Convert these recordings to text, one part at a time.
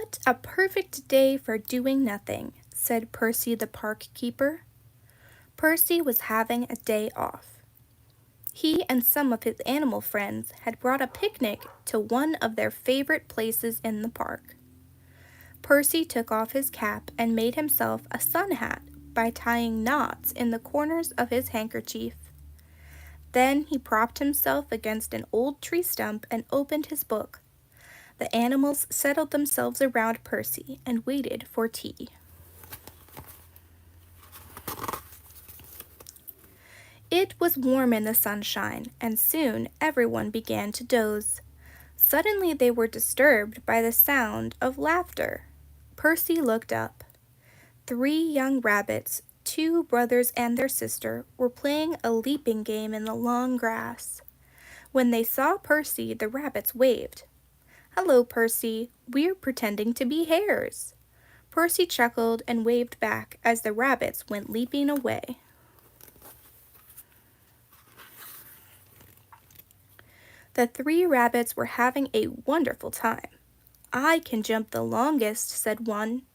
"What a perfect day for doing nothing," said Percy the park keeper. Percy was having a day off. He and some of his animal friends had brought a picnic to one of their favorite places in the park. Percy took off his cap and made himself a sun hat by tying knots in the corners of his handkerchief. Then he propped himself against an old tree stump and opened his book. The animals settled themselves around Percy and waited for tea. It was warm in the sunshine, and soon everyone began to doze. Suddenly they were disturbed by the sound of laughter. Percy looked up. 3 young rabbits, 2 brothers and their sister, were playing a leaping game in the long grass. When they saw Percy, the rabbits waved. "Hello, Percy, we're pretending to be hares." Percy chuckled and waved back as the rabbits went leaping away. The 3 rabbits were having a wonderful time. "I can jump the longest," said one.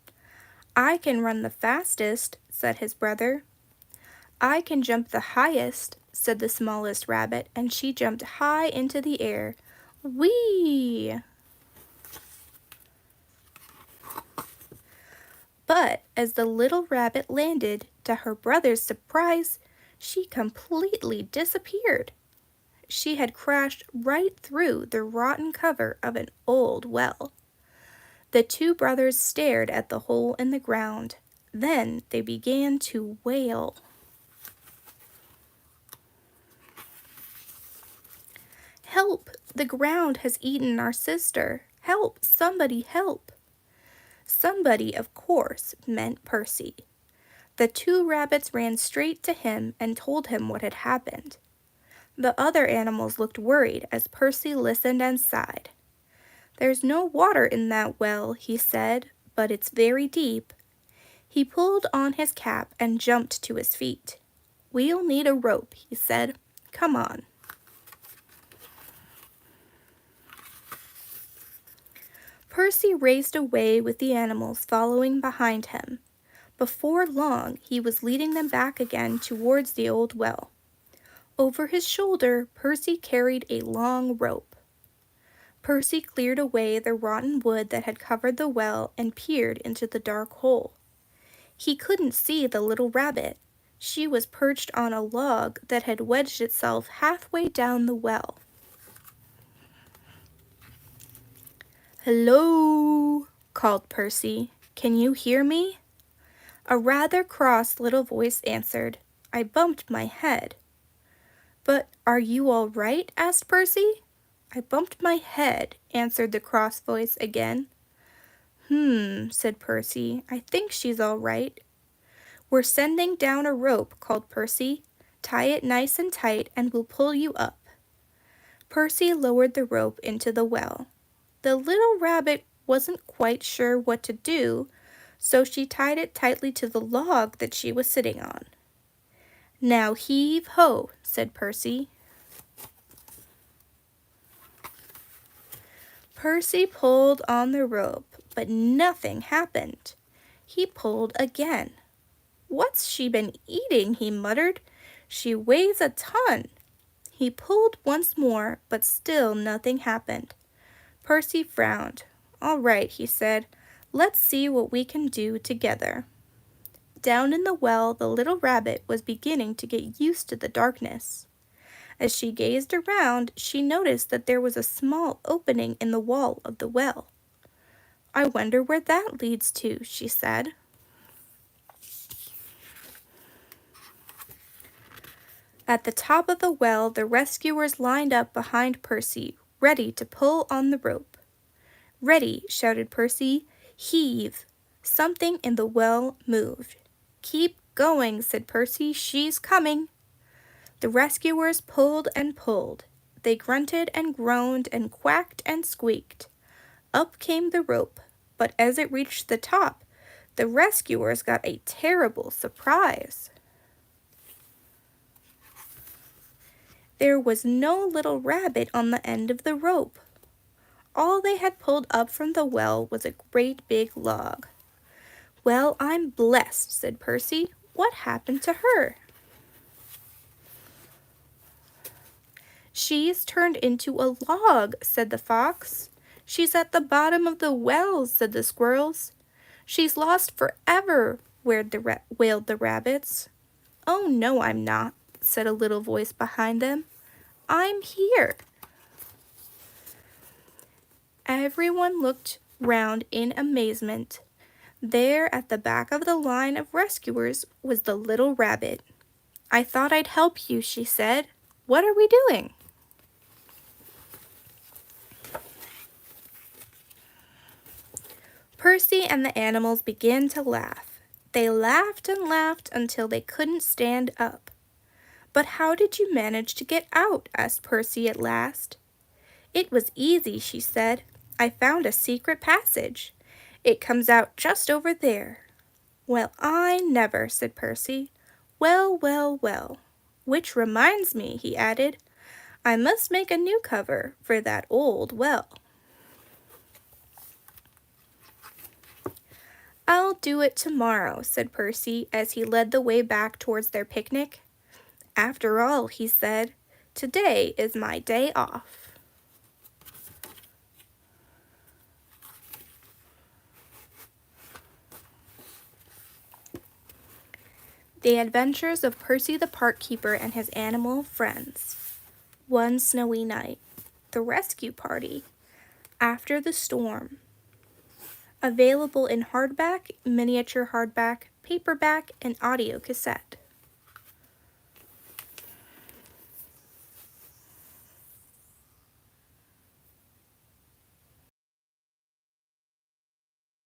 "I can run the fastest," said his brother. "I can jump the highest," said the smallest rabbit, and she jumped high into the air. Whee! But as the little rabbit landed, to her brother's surprise, she completely disappeared. She had crashed right through the rotten cover of an old well. The 2 brothers stared at the hole in the ground. Then they began to wail. "Help! The ground has eaten our sister! Help! Somebody help!" Somebody, of course, meant Percy. The 2 rabbits ran straight to him and told him what had happened. The other animals looked worried as Percy listened and sighed. "There's no water in that well," he said, "but it's very deep." He pulled on his cap and jumped to his feet. "We'll need a rope," he said. "Come on." Percy raced away with the animals following behind him. Before long, he was leading them back again towards the old well. Over his shoulder, Percy carried a long rope. Percy cleared away the rotten wood that had covered the well and peered into the dark hole. He couldn't see the little rabbit. She was perched on a log that had wedged itself halfway down the well. "Hello," called Percy. "Can you hear me?" A rather cross little voice answered, "I bumped my head." "But are you all right?" asked Percy. "I bumped my head," answered the cross voice again. Said Percy. "I think she's all right." "We're sending down a rope," called Percy. "Tie it nice and tight and we'll pull you up." Percy lowered the rope into the well. The little rabbit wasn't quite sure what to do, so she tied it tightly to the log that she was sitting on. "Now heave ho," said Percy. Percy pulled on the rope, but nothing happened. He pulled again. "What's she been eating?" he muttered. "She weighs a ton." He pulled once more, but still nothing happened. Percy frowned. "All right," he said. "Let's see what we can do together." Down in the well, the little rabbit was beginning to get used to the darkness. As she gazed around, she noticed that there was a small opening in the wall of the well. "I wonder where that leads to," she said. At the top of the well, the rescuers lined up behind Percy, ready to pull on the rope. "Ready," shouted Percy. "Heave." Something in the well moved. "Keep going," said Percy. "She's coming." The rescuers pulled and pulled. They grunted and groaned and quacked and squeaked. Up came the rope, but as it reached the top, the rescuers got a terrible surprise. There was no little rabbit on the end of the rope. All they had pulled up from the well was a great big log. "Well, I'm blessed," said Percy. "What happened to her?" "She's turned into a log," said the fox. "She's at the bottom of the well," said the squirrels. "She's lost forever," wailed the rabbits. "Oh, no, I'm not," said a little voice behind them. "I'm here." Everyone looked round in amazement. There at the back of the line of rescuers was the little rabbit. "I thought I'd help you," she said. "What are we doing?" Percy and the animals began to laugh. They laughed and laughed until they couldn't stand up. "But how did you manage to get out?" asked Percy at last. "It was easy," she said. "I found a secret passage. It comes out just over there." "Well, I never," said Percy. "Well, well, well. Which reminds me," he added, "I must make a new cover for that old well." "I'll do it tomorrow," said Percy as he led the way back towards their picnic. "After all," he said, "today is my day off." The Adventures of Percy the Park Keeper and His Animal Friends. One snowy night. The rescue party. After the storm. Available in hardback, miniature hardback, paperback, and audio cassette.